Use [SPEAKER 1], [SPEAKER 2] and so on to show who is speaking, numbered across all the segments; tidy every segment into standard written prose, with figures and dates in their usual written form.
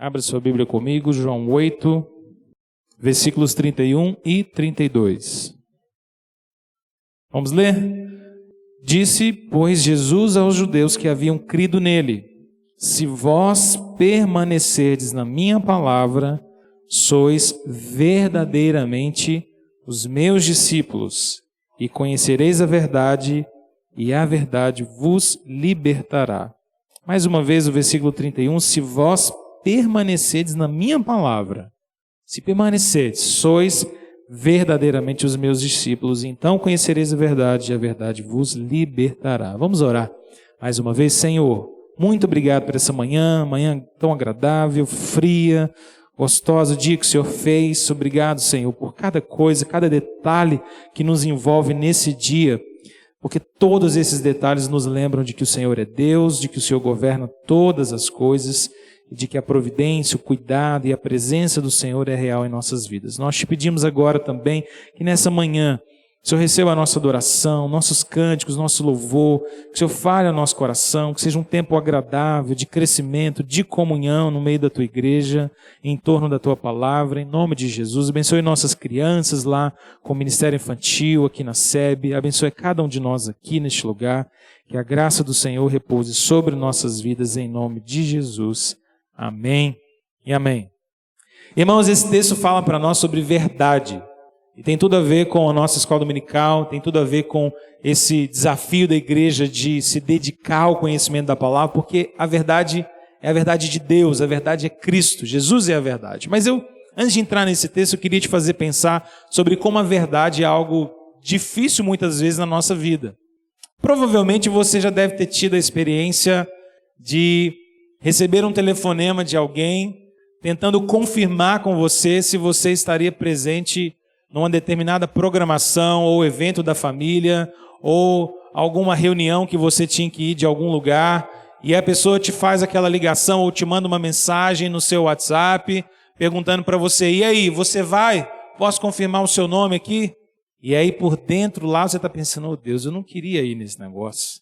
[SPEAKER 1] Abra sua Bíblia comigo, João 8, versículos 31 e 32. Vamos ler? Disse, pois, Jesus aos judeus que haviam crido nele: se vós permanecerdes na minha palavra, sois verdadeiramente os meus discípulos, e conhecereis a verdade, e a verdade vos libertará. Mais uma vez o versículo 31, se vós permanecerdes na minha palavra, se permanecerdes, sois verdadeiramente os meus discípulos, então conhecereis a verdade, e a verdade vos libertará. Vamos orar mais uma vez. Senhor, muito obrigado por essa manhã tão agradável, fria, gostosa, o dia que o Senhor fez. Obrigado, Senhor, por cada coisa, cada detalhe que nos envolve nesse dia, porque todos esses detalhes nos lembram de que o Senhor é Deus, de que o Senhor governa todas as coisas, e de que a providência, o cuidado e a presença do Senhor é real em nossas vidas. Nós te pedimos agora também que nessa manhã o Senhor receba a nossa adoração, nossos cânticos, nosso louvor, que o Senhor fale ao nosso coração, que seja um tempo agradável, de crescimento, de comunhão no meio da tua igreja, em torno da tua palavra, em nome de Jesus. Abençoe nossas crianças lá com o Ministério Infantil, aqui na SEB, abençoe cada um de nós aqui neste lugar, que a graça do Senhor repouse sobre nossas vidas, em nome de Jesus. Amém e amém. Irmãos, esse texto fala para nós sobre verdade. E tem tudo a ver com a nossa escola dominical, tem tudo a ver com esse desafio da igreja de se dedicar ao conhecimento da palavra, porque a verdade é a verdade de Deus, a verdade é Cristo, Jesus é a verdade. Mas antes de entrar nesse texto, eu queria te fazer pensar sobre como a verdade é algo difícil muitas vezes na nossa vida. Provavelmente você já deve ter tido a experiência de receber um telefonema de alguém tentando confirmar com você se você estaria presente numa determinada programação ou evento da família ou alguma reunião que você tinha que ir de algum lugar, e a pessoa te faz aquela ligação ou te manda uma mensagem no seu WhatsApp perguntando para você: e aí, você vai? Posso confirmar o seu nome aqui? E aí por dentro lá você está pensando: oh Deus, eu não queria ir nesse negócio.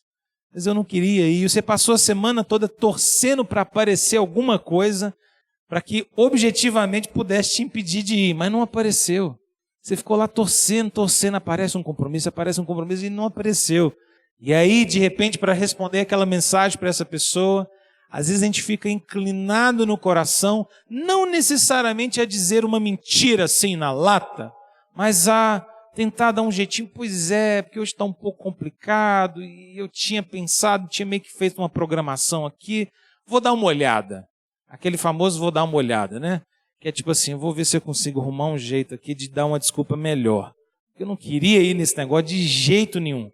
[SPEAKER 1] Mas eu não queria ir. E você passou a semana toda torcendo para aparecer alguma coisa para que objetivamente pudesse te impedir de ir, mas não apareceu. Você ficou lá torcendo, aparece um compromisso e não apareceu. E aí, de repente, para responder aquela mensagem para essa pessoa, às vezes a gente fica inclinado no coração, não necessariamente a dizer uma mentira assim na lata, mas a tentar dar um jeitinho. Pois é, porque hoje está um pouco complicado e eu tinha pensado, tinha meio que feito uma programação aqui, vou dar uma olhada. Aquele famoso vou dar uma olhada, né? Que é tipo assim, eu vou ver se eu consigo arrumar um jeito aqui de dar uma desculpa melhor. Eu não queria ir nesse negócio de jeito nenhum.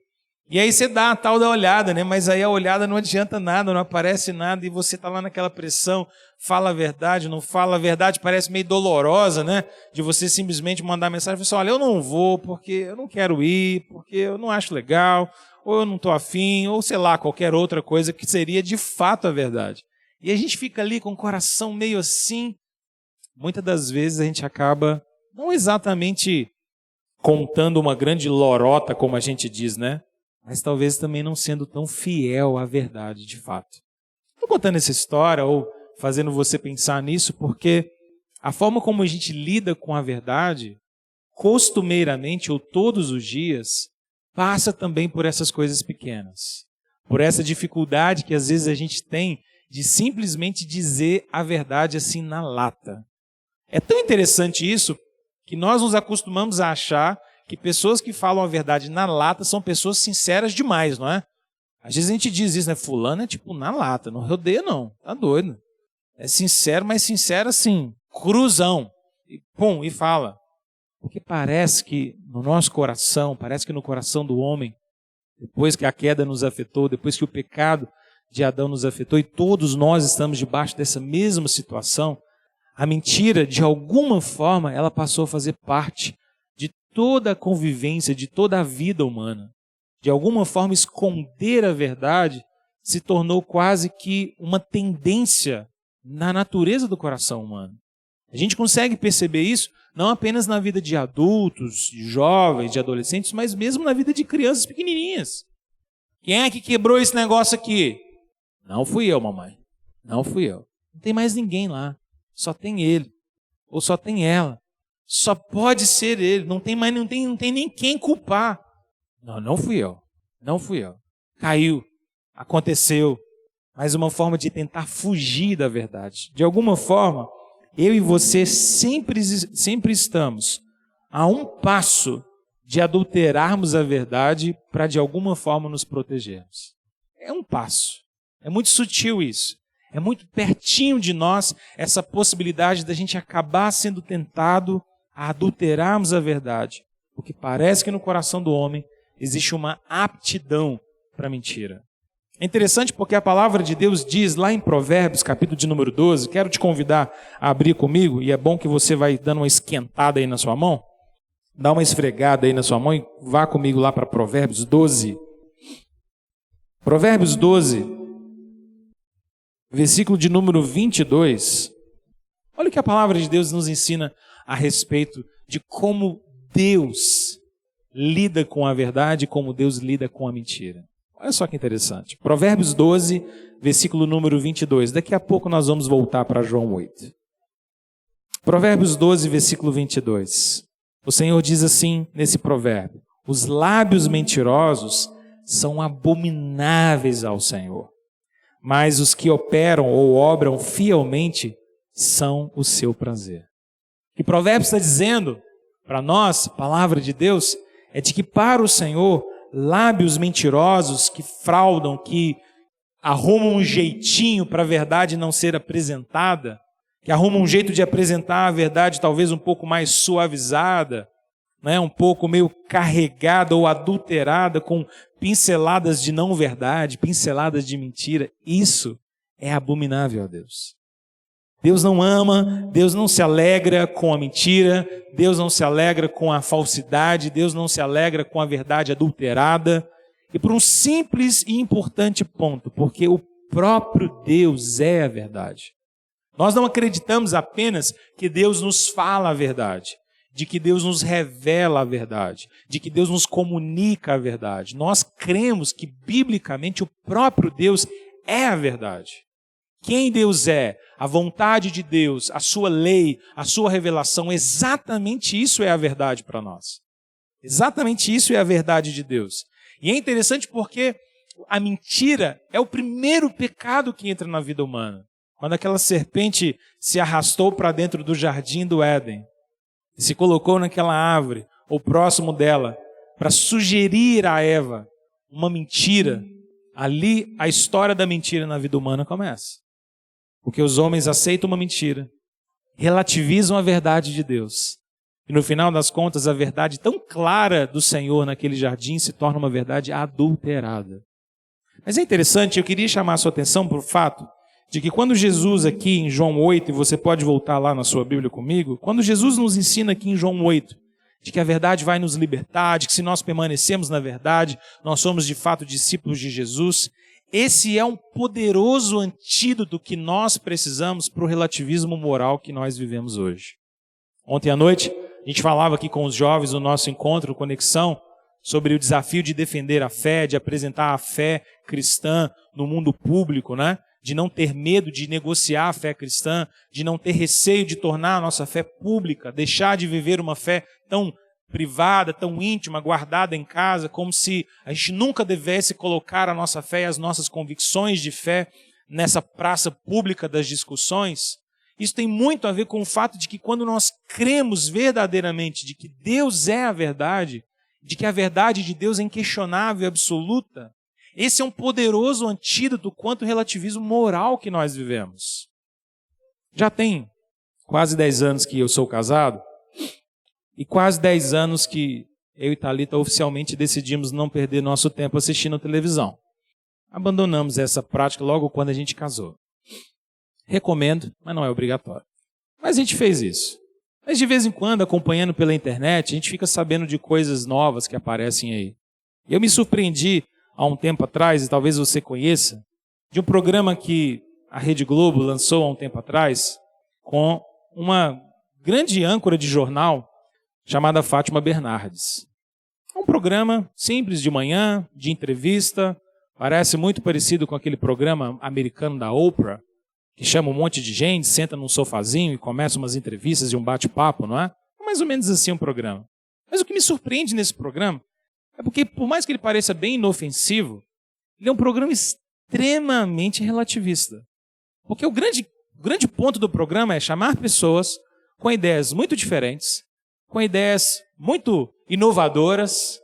[SPEAKER 1] E aí você dá a tal da olhada, né? Mas aí a olhada não adianta nada, não aparece nada, e você está lá naquela pressão, fala a verdade, não fala a verdade, parece meio dolorosa, né? De você simplesmente mandar mensagem e falar assim: olha, eu não vou porque eu não quero ir, porque eu não acho legal, ou eu não estou afim, ou sei lá, qualquer outra coisa que seria de fato a verdade. E a gente fica ali com o coração meio assim. Muitas das vezes a gente acaba não exatamente contando uma grande lorota, como a gente diz, né? Mas talvez também não sendo tão fiel à verdade de fato. Estou contando essa história ou fazendo você pensar nisso porque a forma como a gente lida com a verdade, costumeiramente ou todos os dias, passa também por essas coisas pequenas. Por essa dificuldade que às vezes a gente tem de simplesmente dizer a verdade assim na lata. É tão interessante isso que nós nos acostumamos a achar que pessoas que falam a verdade na lata são pessoas sinceras demais, não é? Às vezes a gente diz isso, né? Fulano é tipo na lata, não rodeia não, tá doido. É sincero, mas sincero assim, cruzão. E pum, e fala. Porque parece que no nosso coração, parece que no coração do homem, depois que a queda nos afetou, depois que o pecado de Adão nos afetou e todos nós estamos debaixo dessa mesma situação, a mentira, de alguma forma, ela passou a fazer parte de toda a convivência, de toda a vida humana. De alguma forma, esconder a verdade se tornou quase que uma tendência na natureza do coração humano. A gente consegue perceber isso não apenas na vida de adultos, de jovens, de adolescentes, mas mesmo na vida de crianças pequenininhas. Quem é que quebrou esse negócio aqui? Não fui eu, mamãe. Não fui eu. Não tem mais ninguém lá. só tem ele, ou só tem ela. Só pode ser ele, não tem nem quem culpar. Não fui eu. Caiu, aconteceu. Mas uma forma de tentar fugir da verdade. De alguma forma, eu e você sempre estamos a um passo de adulterarmos a verdade para de alguma forma nos protegermos. É um passo. É muito sutil isso. É muito pertinho de nós essa possibilidade da gente acabar sendo tentado a adulterarmos a verdade. Porque parece que no coração do homem existe uma aptidão para a mentira. É interessante porque a palavra de Deus diz lá em Provérbios, capítulo de número 12, quero te convidar a abrir comigo, e é bom que você vai dando uma esquentada aí na sua mão, dá uma esfregada aí na sua mão e vá comigo lá para Provérbios 12. Provérbios 12, versículo de número 22. Olha o que a palavra de Deus nos ensina a respeito de como Deus lida com a verdade e como Deus lida com a mentira. Olha só que interessante. Provérbios 12, versículo número 22. Daqui a pouco nós vamos voltar para João 8. Provérbios 12, versículo 22. O Senhor diz assim nesse provérbio: os lábios mentirosos são abomináveis ao Senhor, mas os que operam ou obram fielmente são o seu prazer. O que Provérbios está dizendo para nós, palavra de Deus, é de que para o Senhor, lábios mentirosos que fraudam, que arrumam um jeitinho para a verdade não ser apresentada, que arrumam um jeito de apresentar a verdade talvez um pouco mais suavizada, né? Um pouco meio carregada ou adulterada com pinceladas de não verdade, pinceladas de mentira, isso é abominável a Deus. Deus não ama, Deus não se alegra com a mentira, Deus não se alegra com a falsidade, Deus não se alegra com a verdade adulterada. E por um simples e importante ponto, porque o próprio Deus é a verdade. Nós não acreditamos apenas que Deus nos fala a verdade, de que Deus nos revela a verdade, de que Deus nos comunica a verdade. Nós cremos que, biblicamente, o próprio Deus é a verdade. Quem Deus é, a vontade de Deus, a sua lei, a sua revelação, exatamente isso é a verdade para nós. Exatamente isso é a verdade de Deus. E é interessante porque a mentira é o primeiro pecado que entra na vida humana. Quando aquela serpente se arrastou para dentro do jardim do Éden e se colocou naquela árvore, ou próximo dela, para sugerir a Eva uma mentira, ali a história da mentira na vida humana começa. Porque os homens aceitam uma mentira, relativizam a verdade de Deus. E no final das contas, a verdade tão clara do Senhor naquele jardim se torna uma verdade adulterada. Mas é interessante, eu queria chamar a sua atenção para o fato de que quando Jesus aqui em João 8, e você pode voltar lá na sua Bíblia comigo, quando Jesus nos ensina aqui em João 8, de que a verdade vai nos libertar, de que se nós permanecemos na verdade, nós somos de fato discípulos de Jesus, esse é um poderoso antídoto que nós precisamos para o relativismo moral que nós vivemos hoje. Ontem à noite, a gente falava aqui com os jovens no nosso encontro, Conexão, sobre o desafio de defender a fé, de apresentar a fé cristã no mundo público, né? De não ter medo de negociar a fé cristã, de não ter receio de tornar a nossa fé pública, deixar de viver uma fé tão privada, tão íntima, guardada em casa, como se a gente nunca devesse colocar a nossa fé e as nossas convicções de fé nessa praça pública das discussões. Isso tem muito a ver com o fato de que quando nós cremos verdadeiramente de que Deus é a verdade, de que a verdade de Deus é inquestionável e absoluta, esse é um poderoso antídoto quanto ao relativismo moral que nós vivemos. Já tem quase 10 anos que eu sou casado e quase 10 anos que eu e Thalita oficialmente decidimos não perder nosso tempo assistindo televisão. Abandonamos essa prática logo quando a gente casou. Recomendo, mas não é obrigatório. Mas a gente fez isso. Mas de vez em quando, acompanhando pela internet, a gente fica sabendo de coisas novas que aparecem aí. Eu me surpreendi há um tempo atrás, e talvez você conheça, de um programa que a Rede Globo lançou há um tempo atrás, com uma grande âncora de jornal chamada Fátima Bernardes. É um programa simples de manhã, de entrevista, parece muito parecido com aquele programa americano da Oprah, que chama um monte de gente, senta num sofazinho e começa umas entrevistas e um bate-papo, não é? É mais ou menos assim um programa. Mas o que me surpreende nesse programa é porque, por mais que ele pareça bem inofensivo, ele é um programa extremamente relativista. Porque o grande ponto do programa é chamar pessoas com ideias muito diferentes, com ideias muito inovadoras,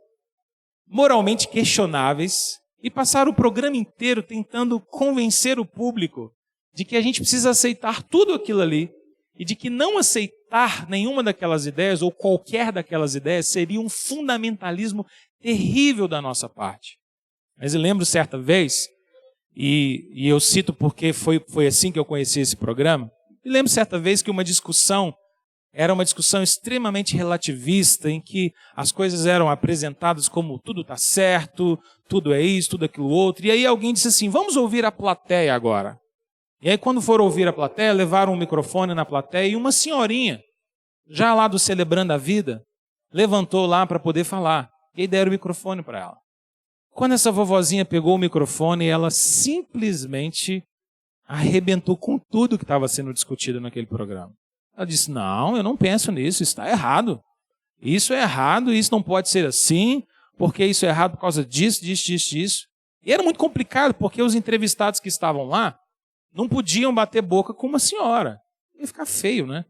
[SPEAKER 1] moralmente questionáveis, e passar o programa inteiro tentando convencer o público de que a gente precisa aceitar tudo aquilo ali e de que não aceitar nenhuma daquelas ideias ou qualquer daquelas ideias seria um fundamentalismo terrível da nossa parte. Mas eu lembro certa vez, e eu cito porque foi assim que eu conheci esse programa, eu lembro certa vez que uma discussão era uma discussão extremamente relativista, em que as coisas eram apresentadas como tudo está certo, tudo é isso, tudo aquilo outro, e aí alguém disse assim, vamos ouvir a plateia agora. E aí quando foram ouvir a plateia, levaram um microfone na plateia e uma senhorinha, já lá do Celebrando a Vida, levantou lá para poder falar. E aí deram o microfone para ela. Quando essa vovozinha pegou o microfone, ela simplesmente arrebentou com tudo que estava sendo discutido naquele programa. Ela disse, não, eu não penso nisso, isso está errado. Isso é errado, isso não pode ser assim, porque isso é errado por causa disso. E era muito complicado, porque os entrevistados que estavam lá não podiam bater boca com uma senhora. Ia ficar feio, né?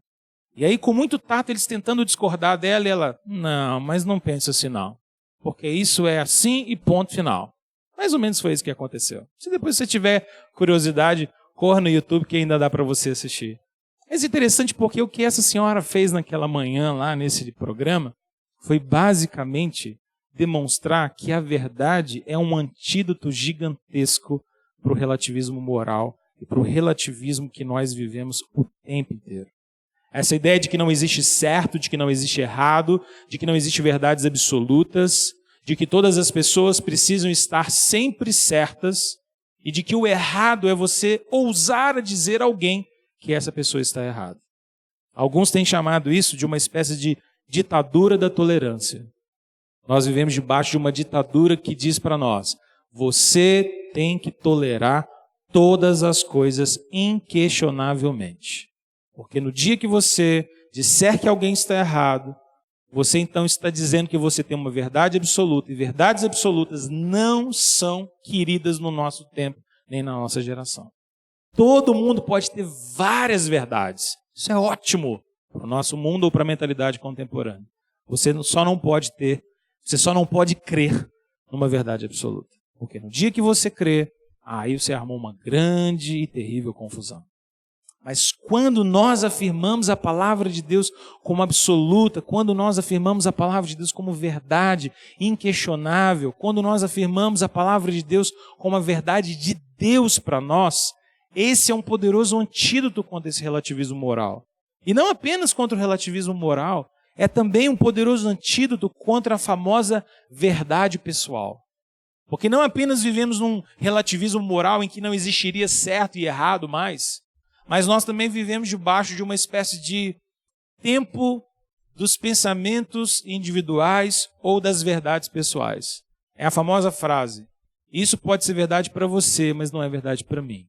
[SPEAKER 1] E aí, com muito tato, eles tentando discordar dela, e ela, não, mas não pensa assim não. Porque isso é assim e ponto final. Mais ou menos foi isso que aconteceu. Se depois você tiver curiosidade, corra no YouTube que ainda dá para você assistir. Mas é interessante porque o que essa senhora fez naquela manhã lá nesse programa foi basicamente demonstrar que a verdade é um antídoto gigantesco para o relativismo moral e para o relativismo que nós vivemos o tempo inteiro. Essa ideia de que não existe certo, de que não existe errado, de que não existe verdades absolutas, de que todas as pessoas precisam estar sempre certas e de que o errado é você ousar dizer a alguém que essa pessoa está errada. Alguns têm chamado isso de uma espécie de ditadura da tolerância. Nós vivemos debaixo de uma ditadura que diz para nós, você tem que tolerar todas as coisas inquestionavelmente. Porque no dia que você disser que alguém está errado, você então está dizendo que você tem uma verdade absoluta. E verdades absolutas não são queridas no nosso tempo, nem na nossa geração. Todo mundo pode ter várias verdades. Isso é ótimo para o nosso mundo ou para a mentalidade contemporânea. Você só não pode crer numa verdade absoluta. Porque no dia que você crê, aí você armou uma grande e terrível confusão. Mas quando nós afirmamos a palavra de Deus como absoluta, quando nós afirmamos a palavra de Deus como verdade inquestionável, quando nós afirmamos a palavra de Deus como a verdade de Deus para nós, esse é um poderoso antídoto contra esse relativismo moral. E não apenas contra o relativismo moral, é também um poderoso antídoto contra a famosa verdade pessoal. Porque não apenas vivemos num relativismo moral em que não existiria certo e errado mais, mas nós também vivemos debaixo de uma espécie de tempo dos pensamentos individuais ou das verdades pessoais. É a famosa frase, isso pode ser verdade para você, mas não é verdade para mim.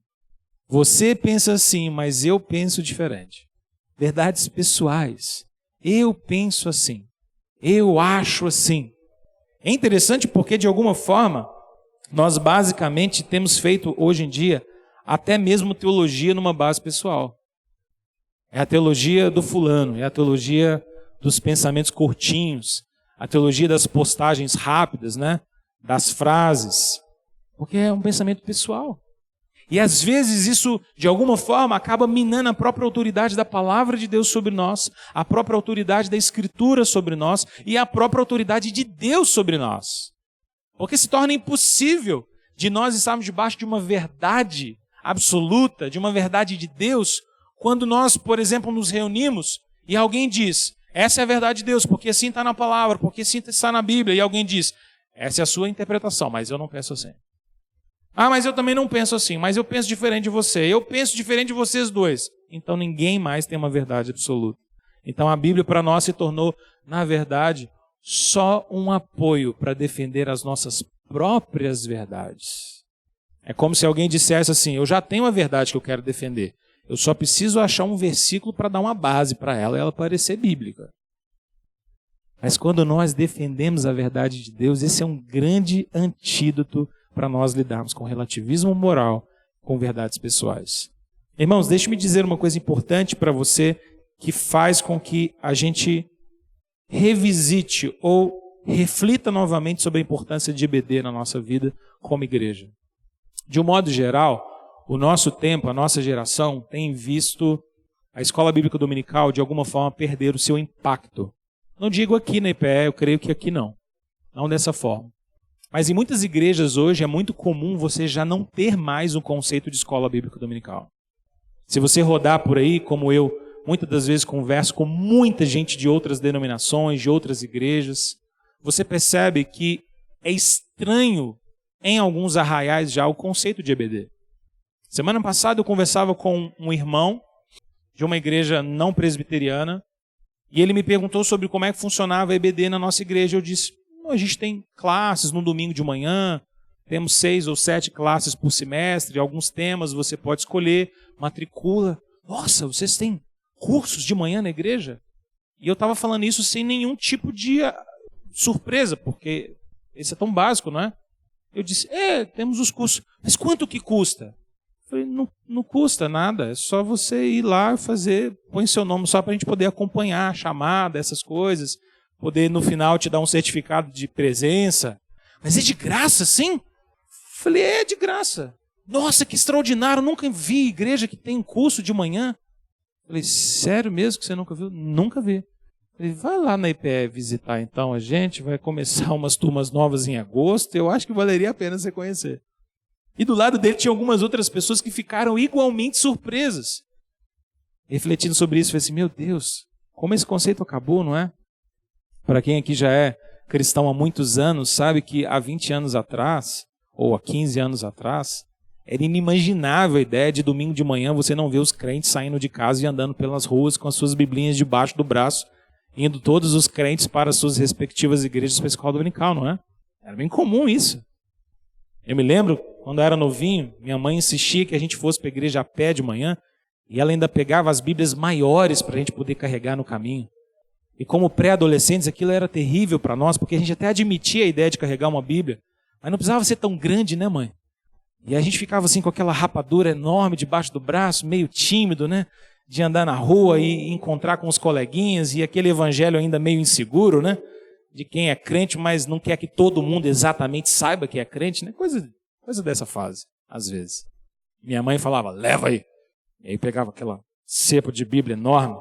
[SPEAKER 1] Você pensa assim, mas eu penso diferente. Verdades pessoais. Eu penso assim. Eu acho assim. É interessante porque, de alguma forma, nós basicamente temos feito hoje em dia até mesmo teologia numa base pessoal. É a teologia do fulano, é a teologia dos pensamentos curtinhos, a teologia das postagens rápidas, né? Das frases, porque é um pensamento pessoal. E às vezes isso, de alguma forma, acaba minando a própria autoridade da palavra de Deus sobre nós, a própria autoridade da Escritura sobre nós e a própria autoridade de Deus sobre nós. Porque se torna impossível de nós estarmos debaixo de uma verdade absoluta, de uma verdade de Deus, quando nós, por exemplo, nos reunimos e alguém diz, essa é a verdade de Deus, porque assim está na palavra, porque assim está na Bíblia, e alguém diz, essa é a sua interpretação, mas eu não penso assim. Ah, mas eu também não penso assim, mas eu penso diferente de você, eu penso diferente de vocês dois. Então ninguém mais tem uma verdade absoluta. Então a Bíblia para nós se tornou, na verdade, só um apoio para defender as nossas próprias verdades. É como se alguém dissesse assim, eu já tenho a verdade que eu quero defender. Eu só preciso achar um versículo para dar uma base para ela e ela parecer bíblica. Mas quando nós defendemos a verdade de Deus, esse é um grande antídoto para nós lidarmos com relativismo moral, com verdades pessoais. Irmãos, deixe-me dizer uma coisa importante para você que faz com que a gente revisite ou reflita novamente sobre a importância de EBD na nossa vida como igreja. De um modo geral, o nosso tempo, a nossa geração, tem visto a escola bíblica dominical, de alguma forma, perder o seu impacto. Não digo aqui na IPE, eu creio que aqui não. Não dessa forma. Mas em muitas igrejas hoje é muito comum você já não ter mais um conceito de escola bíblica dominical. Se você rodar por aí, como eu, muitas das vezes converso com muita gente de outras denominações, de outras igrejas, você percebe que é estranho em alguns arraiais já o conceito de EBD. Semana passada eu conversava com um irmão de uma igreja não presbiteriana e ele me perguntou sobre como é que funcionava a EBD na nossa igreja. Eu disse, a gente tem classes no domingo de manhã, temos 6 ou 7 classes por semestre, alguns temas você pode escolher, matricula. Nossa, vocês têm cursos de manhã na igreja? E eu estava falando isso sem nenhum tipo de surpresa, porque esse é tão básico, não é? Eu disse, temos os cursos, mas quanto que custa? Eu falei, não custa nada, é só você ir lá fazer, põe seu nome só para a gente poder acompanhar a chamada, essas coisas, poder no final te dar um certificado de presença. Mas é de graça, sim? Eu falei, é de graça. Nossa, que extraordinário, nunca vi igreja que tem curso de manhã. Eu falei, sério mesmo que você nunca viu? Nunca vi. Eu falei, vai lá na IPE visitar então a gente, vai começar umas turmas novas em agosto, eu acho que valeria a pena você conhecer. E do lado dele tinha algumas outras pessoas que ficaram igualmente surpresas. Refletindo sobre isso, eu falei assim, meu Deus, como esse conceito acabou, não é? Para quem aqui já é cristão há muitos anos, sabe que há 20 anos atrás, ou há 15 anos atrás, era inimaginável a ideia de domingo de manhã você não ver os crentes saindo de casa e andando pelas ruas com as suas biblinhas debaixo do braço, indo todos os crentes para as suas respectivas igrejas para a escola dominical, não é? Era bem comum isso. Eu me lembro, quando eu era novinho, minha mãe insistia que a gente fosse para a igreja a pé de manhã, e ela ainda pegava as bíblias maiores para a gente poder carregar no caminho. E como pré-adolescentes, aquilo era terrível para nós, porque a gente até admitia a ideia de carregar uma bíblia, mas não precisava ser tão grande, né, mãe? E a gente ficava assim com aquela rapadura enorme debaixo do braço, meio tímido, né? De andar na rua e encontrar com os coleguinhas, e aquele evangelho ainda meio inseguro, né? De quem é crente, mas não quer que todo mundo exatamente saiba que é crente, né? Coisa dessa fase, às vezes. Minha mãe falava, leva aí. E aí pegava aquela cepa de Bíblia enorme,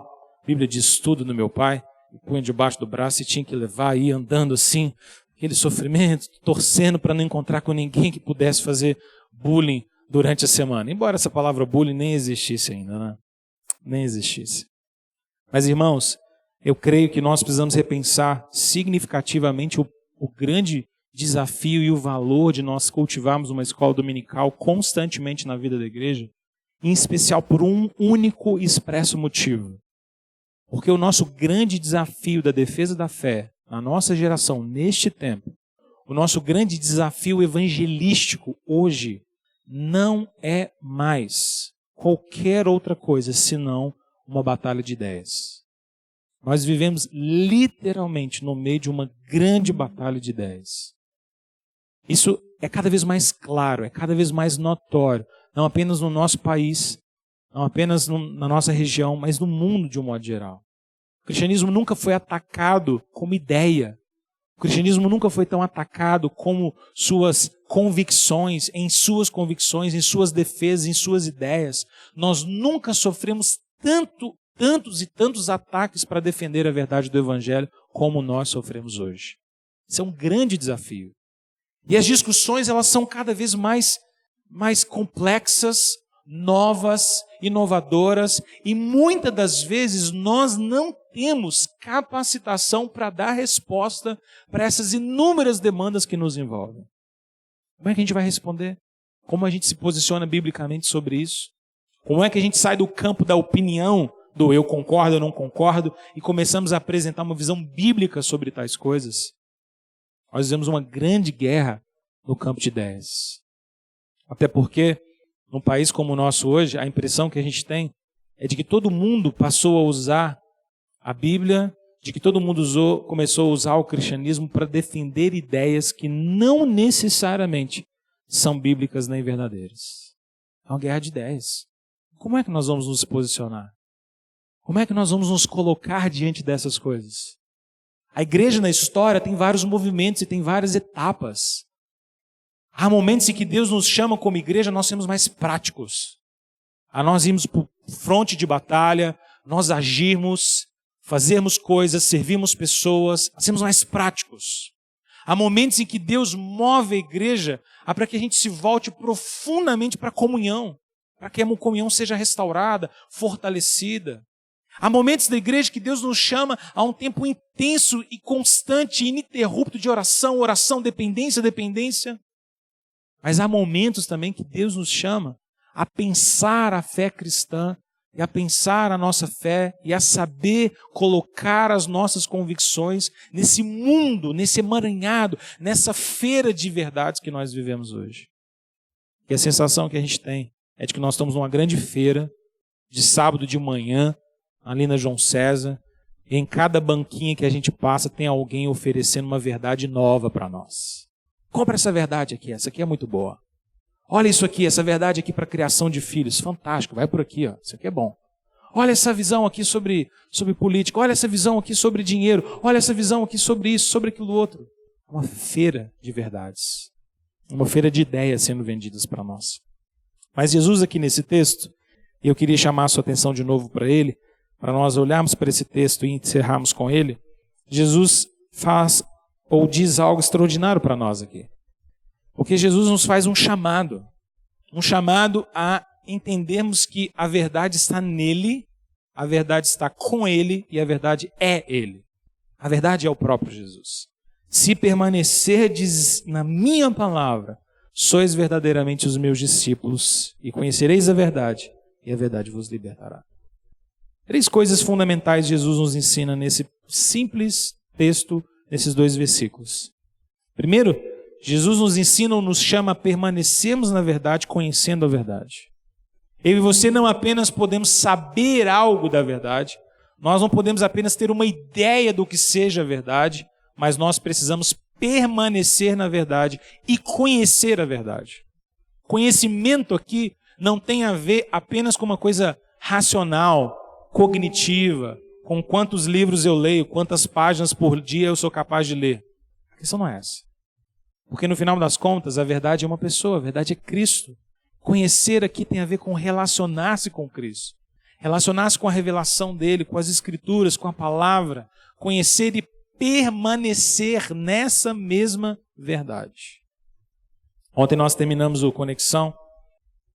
[SPEAKER 1] Bíblia de estudo do meu pai, e punha debaixo do braço e tinha que levar, e andando assim, aquele sofrimento, torcendo para não encontrar com ninguém que pudesse fazer bullying durante a semana. Embora essa palavra bullying nem existisse ainda, né? Nem existisse. Mas, irmãos, eu creio que nós precisamos repensar significativamente o grande desafio e o valor de nós cultivarmos uma escola dominical constantemente na vida da igreja, em especial por um único e expresso motivo. Porque o nosso grande desafio da defesa da fé na nossa geração, neste tempo, o nosso grande desafio evangelístico hoje não é mais qualquer outra coisa senão uma batalha de ideias. Nós vivemos literalmente no meio de uma grande batalha de ideias. Isso é cada vez mais claro, é cada vez mais notório, não apenas no nosso país, não apenas na nossa região, mas no mundo de um modo geral. O cristianismo nunca foi atacado como ideia. O cristianismo nunca foi tão atacado como suas convicções, em suas defesas, em suas ideias. Nós nunca sofremos tantos e tantos ataques para defender a verdade do Evangelho como nós sofremos hoje. Isso é um grande desafio. E as discussões, elas são cada vez mais complexas, novas, inovadoras, e muitas das vezes nós não temos capacitação para dar resposta para essas inúmeras demandas que nos envolvem. Como é que a gente vai responder? Como a gente se posiciona biblicamente sobre isso? Como é que a gente sai do campo da opinião, do eu concordo, eu não concordo, e começamos a apresentar uma visão bíblica sobre tais coisas? Nós vivemos uma grande guerra no campo de ideias. Até porque, num país como o nosso hoje, a impressão que a gente tem é de que todo mundo passou a usar a Bíblia, de que todo mundo começou a usar o cristianismo para defender ideias que não necessariamente são bíblicas nem verdadeiras. É uma guerra de ideias. Como é que nós vamos nos posicionar? Como é que nós vamos nos colocar diante dessas coisas? A igreja na história tem vários movimentos e tem várias etapas. Há momentos em que Deus nos chama como igreja, nós sermos mais práticos. A nós irmos para o fronte de batalha, nós agirmos, fazermos coisas, servirmos pessoas, sermos mais práticos. Há momentos em que Deus move a igreja para que a gente se volte profundamente para a comunhão, para que a comunhão seja restaurada, fortalecida. Há momentos da igreja que Deus nos chama a um tempo intenso e constante, ininterrupto de oração, dependência. Mas há momentos também que Deus nos chama a pensar a fé cristã, e a pensar a nossa fé, e a saber colocar as nossas convicções nesse mundo, nesse emaranhado, nessa feira de verdades que nós vivemos hoje. E a sensação que a gente tem é de que nós estamos numa grande feira, de sábado de manhã, ali na João César, e em cada banquinha que a gente passa tem alguém oferecendo uma verdade nova para nós. Compra essa verdade aqui, essa aqui é muito boa. Olha isso aqui, essa verdade aqui para a criação de filhos, fantástico, vai por aqui, ó. Isso aqui é bom. Olha essa visão aqui sobre política, olha essa visão aqui sobre dinheiro, olha essa visão aqui sobre isso, sobre aquilo outro. Uma feira de verdades, uma feira de ideias sendo vendidas para nós. Mas Jesus aqui nesse texto, e eu queria chamar a sua atenção de novo para ele, para nós olharmos para esse texto e encerrarmos com ele, Jesus faz ou diz algo extraordinário para nós aqui. Porque Jesus nos faz um chamado a entendermos que a verdade está nele, a verdade está com ele e a verdade é ele. A verdade é o próprio Jesus. Se permanecerdes na minha palavra, sois verdadeiramente os meus discípulos e conhecereis a verdade e a verdade vos libertará. 3 coisas fundamentais Jesus nos ensina nesse simples texto, nesses 2 versículos. Primeiro, Jesus nos ensina ou nos chama a permanecermos na verdade, conhecendo a verdade. Eu e você não apenas podemos saber algo da verdade, nós não podemos apenas ter uma ideia do que seja a verdade, mas nós precisamos permanecer na verdade e conhecer a verdade. Conhecimento aqui não tem a ver apenas com uma coisa racional, cognitiva, com quantos livros eu leio, quantas páginas por dia eu sou capaz de ler. A questão não é essa. Porque no final das contas, a verdade é uma pessoa, a verdade é Cristo. Conhecer aqui tem a ver com relacionar-se com Cristo. Relacionar-se com a revelação dele, com as escrituras, com a palavra. Conhecer e permanecer nessa mesma verdade. Ontem nós terminamos o Conexão.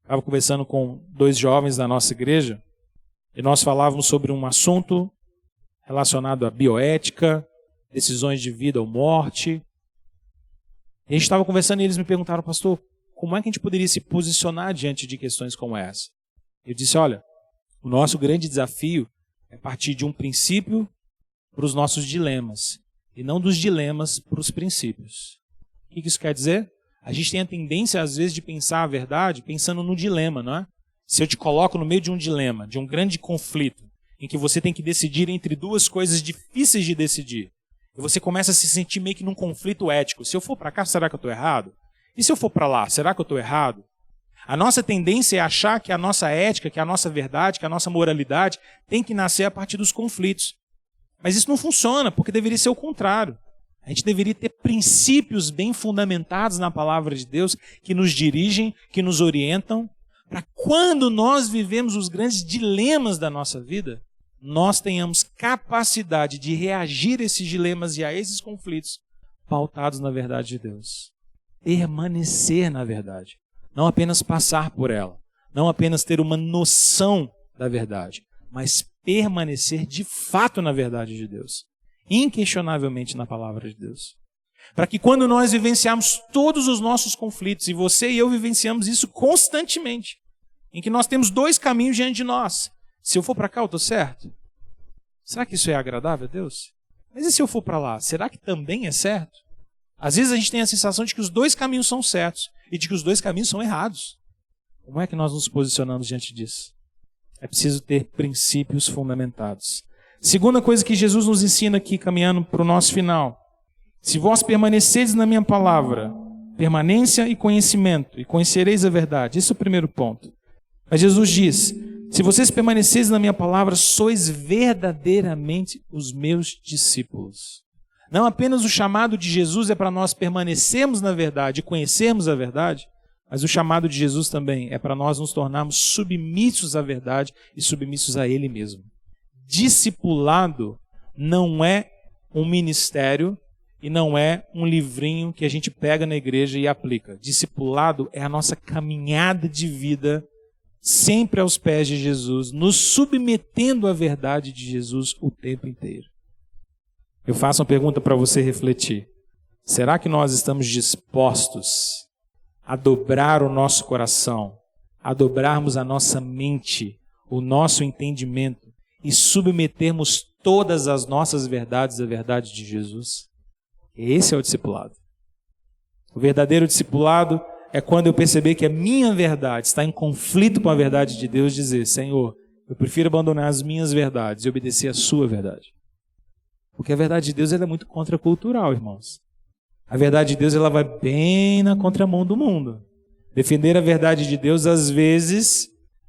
[SPEAKER 1] Estava conversando com 2 jovens da nossa igreja. E nós falávamos sobre um assunto relacionado à bioética, decisões de vida ou morte. E a gente estava conversando e eles me perguntaram, pastor, como é que a gente poderia se posicionar diante de questões como essa? Eu disse, olha, o nosso grande desafio é partir de um princípio para os nossos dilemas, e não dos dilemas para os princípios. O que isso quer dizer? A gente tem a tendência, às vezes, de pensar a verdade pensando no dilema, não é? Se eu te coloco no meio de um dilema, de um grande conflito, em que você tem que decidir entre 2 coisas difíceis de decidir, e você começa a se sentir meio que num conflito ético. Se eu for para cá, será que eu estou errado? E se eu for para lá, será que eu estou errado? A nossa tendência é achar que a nossa ética, que a nossa verdade, que a nossa moralidade tem que nascer a partir dos conflitos. Mas isso não funciona, porque deveria ser o contrário. A gente deveria ter princípios bem fundamentados na palavra de Deus, que nos dirigem, que nos orientam, para quando nós vivemos os grandes dilemas da nossa vida, nós tenhamos capacidade de reagir a esses dilemas e a esses conflitos pautados na verdade de Deus. Permanecer na verdade. Não apenas passar por ela. Não apenas ter uma noção da verdade. Mas permanecer de fato na verdade de Deus. Inquestionavelmente na palavra de Deus. Para que quando nós vivenciarmos todos os nossos conflitos, e você e eu vivenciamos isso constantemente, em que nós temos 2 caminhos diante de nós. Se eu for para cá, eu estou certo? Será que isso é agradável a Deus? Mas e se eu for para lá, será que também é certo? Às vezes a gente tem a sensação de que os 2 caminhos são certos. e de que os dois caminhos são errados. Como é que nós nos posicionamos diante disso? É preciso ter princípios fundamentados. Segunda coisa que Jesus nos ensina aqui, caminhando para o nosso final. Se vós permaneceres na minha palavra, permanência e conhecimento, e conhecereis a verdade. Esse é o primeiro ponto. Mas Jesus diz, se vocês permaneceres na minha palavra, sois verdadeiramente os meus discípulos. Não apenas o chamado de Jesus é para nós permanecermos na verdade e conhecermos a verdade, mas o chamado de Jesus também é para nós nos tornarmos submissos à verdade e submissos a Ele mesmo. Discipulado não é um ministério e não é um livrinho que a gente pega na igreja e aplica. Discipulado é a nossa caminhada de vida sempre aos pés de Jesus, nos submetendo à verdade de Jesus o tempo inteiro. Eu faço uma pergunta para você refletir. Será que nós estamos dispostos a dobrar o nosso coração, a dobrarmos a nossa mente, o nosso entendimento e submetermos todas as nossas verdades à verdade de Jesus? Esse é o discipulado. O verdadeiro discipulado é quando eu perceber que a minha verdade está em conflito com a verdade de Deus, dizer, Senhor, eu prefiro abandonar as minhas verdades e obedecer a sua verdade. Porque a verdade de Deus ela é muito contracultural, irmãos. A verdade de Deus ela vai bem na contramão do mundo. Defender a verdade de Deus, às vezes,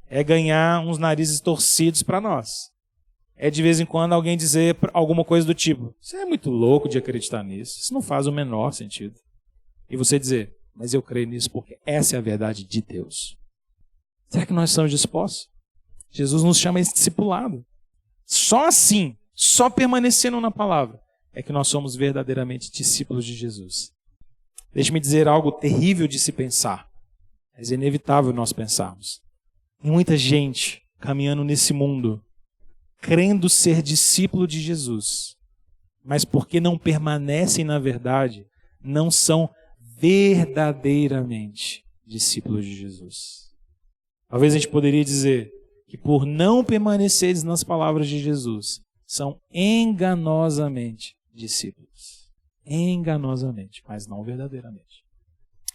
[SPEAKER 1] é ganhar uns narizes torcidos para nós. É de vez em quando alguém dizer alguma coisa do tipo, você é muito louco de acreditar nisso, isso não faz o menor sentido. E você dizer, mas eu creio nisso porque essa é a verdade de Deus. Será que nós estamos dispostos? Jesus nos chama esse discipulado. Só assim, só permanecendo na palavra, é que nós somos verdadeiramente discípulos de Jesus. Deixe-me dizer algo terrível de se pensar, mas é inevitável nós pensarmos. Tem muita gente caminhando nesse mundo, crendo ser discípulo de Jesus, mas porque não permanecem na verdade, não são verdadeiramente discípulos de Jesus. Talvez a gente poderia dizer que por não permaneceres nas palavras de Jesus, são enganosamente discípulos. Enganosamente, mas não verdadeiramente.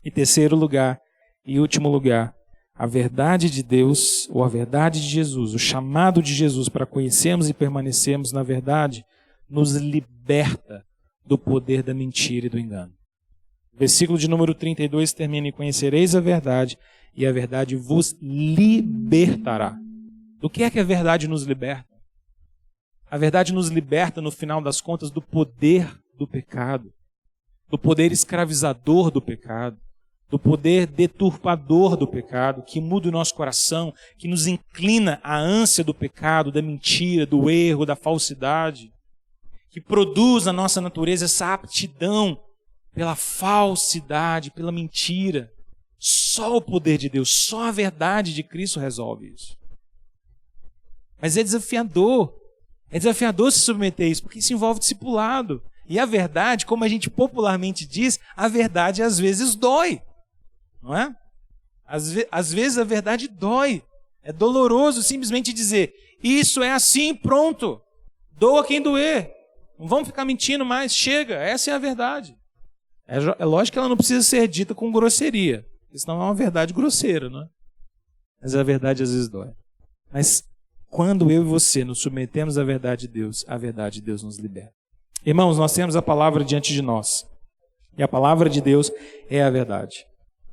[SPEAKER 1] E terceiro lugar, e último lugar, a verdade de Deus, ou a verdade de Jesus, o chamado de Jesus para conhecermos e permanecermos na verdade, nos liberta do poder da mentira e do engano. O versículo de número 32 termina, e conhecereis a verdade, e a verdade vos libertará. Do que é que a verdade nos liberta? A verdade nos liberta, no final das contas, do poder do pecado, do poder escravizador do pecado, do poder deturpador do pecado, que muda o nosso coração, que nos inclina à ânsia do pecado, da mentira, do erro, da falsidade, que produz na nossa natureza essa aptidão pela falsidade, pela mentira. Só o poder de Deus, só a verdade de Cristo resolve isso. Mas é desafiador se submeter a isso, porque isso envolve discipulado. E a verdade, como a gente popularmente diz, a verdade às vezes dói. Não é? Às vezes a verdade dói. É doloroso simplesmente dizer, isso é assim, pronto. Doa quem doer. Não vamos ficar mentindo mais, chega, essa é a verdade. É lógico que ela não precisa ser dita com grosseria. Isso não é uma verdade grosseira, não é? Mas a verdade às vezes dói. Mas quando eu e você nos submetemos à verdade de Deus, a verdade de Deus nos liberta. Irmãos, nós temos a palavra diante de nós. E a palavra de Deus é a verdade.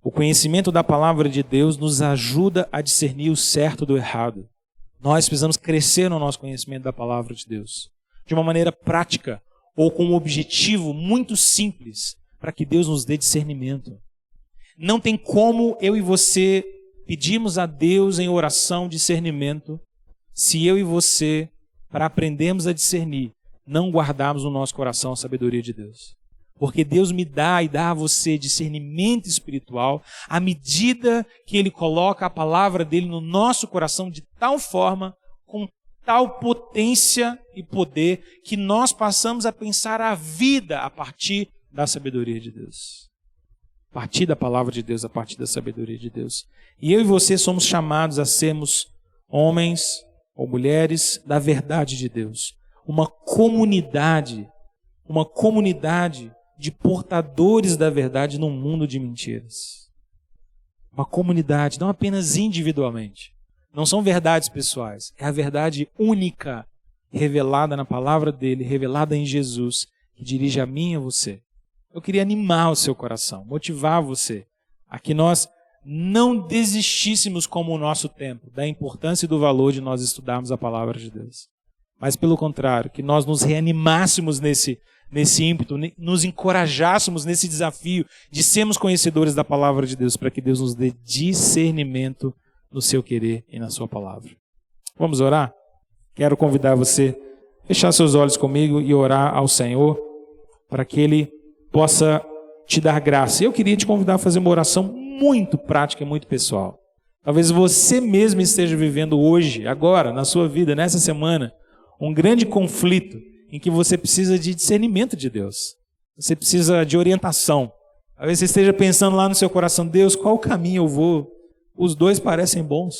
[SPEAKER 1] O conhecimento da palavra de Deus nos ajuda a discernir o certo do errado. Nós precisamos crescer no nosso conhecimento da palavra de Deus. De uma maneira prática ou com um objetivo muito simples, para que Deus nos dê discernimento. Não tem como eu e você pedirmos a Deus em oração discernimento, se eu e você, para aprendermos a discernir, não guardarmos no nosso coração a sabedoria de Deus. Porque Deus me dá e dá a você discernimento espiritual à medida que Ele coloca a palavra dEle no nosso coração de tal forma, com tal potência e poder, que nós passamos a pensar a vida a partir da sabedoria de Deus. A partir da palavra de Deus, a partir da sabedoria de Deus. E eu e você somos chamados a sermos homens ou mulheres da verdade de Deus. Uma comunidade de portadores da verdade num mundo de mentiras. uma comunidade, não apenas individualmente. Não são verdades pessoais, é a verdade única, revelada na palavra dele, revelada em Jesus, que dirige a mim e a você. Eu queria animar o seu coração, motivar você a que nós não desistíssemos como o nosso tempo da importância e do valor de nós estudarmos a palavra de Deus. Mas pelo contrário, que nós nos reanimássemos nesse ímpeto, nos encorajássemos nesse desafio de sermos conhecedores da palavra de Deus, para que Deus nos dê discernimento no seu querer e na sua palavra. Vamos orar? Quero convidar você a fechar seus olhos comigo e orar ao Senhor para que Ele possa te dar graça. Eu queria te convidar a fazer uma oração muito prática e muito pessoal. Talvez você mesmo esteja vivendo hoje, agora, na sua vida, nessa semana, um grande conflito em que você precisa de discernimento de Deus. Você precisa de orientação. Talvez você esteja pensando lá no seu coração, Deus, qual caminho eu vou? Os dois parecem bons.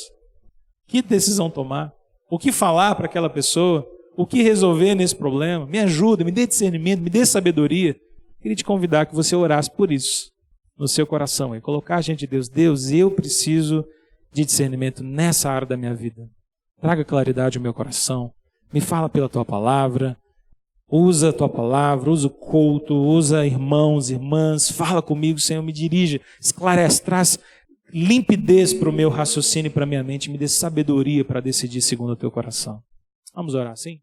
[SPEAKER 1] Que decisão tomar? O que falar para aquela pessoa? O que resolver nesse problema? Me ajuda, me dê discernimento, me dê sabedoria. Queria te convidar que você orasse por isso no seu coração e colocar diante de Deus, Deus, eu preciso de discernimento nessa área da minha vida. Traga claridade ao meu coração, me fala pela tua palavra, usa a tua palavra, usa o culto, usa irmãos, irmãs, fala comigo, Senhor, me dirige, esclarece, traz limpidez para o meu raciocínio e para a minha mente, me dê sabedoria para decidir segundo o teu coração. Vamos orar assim?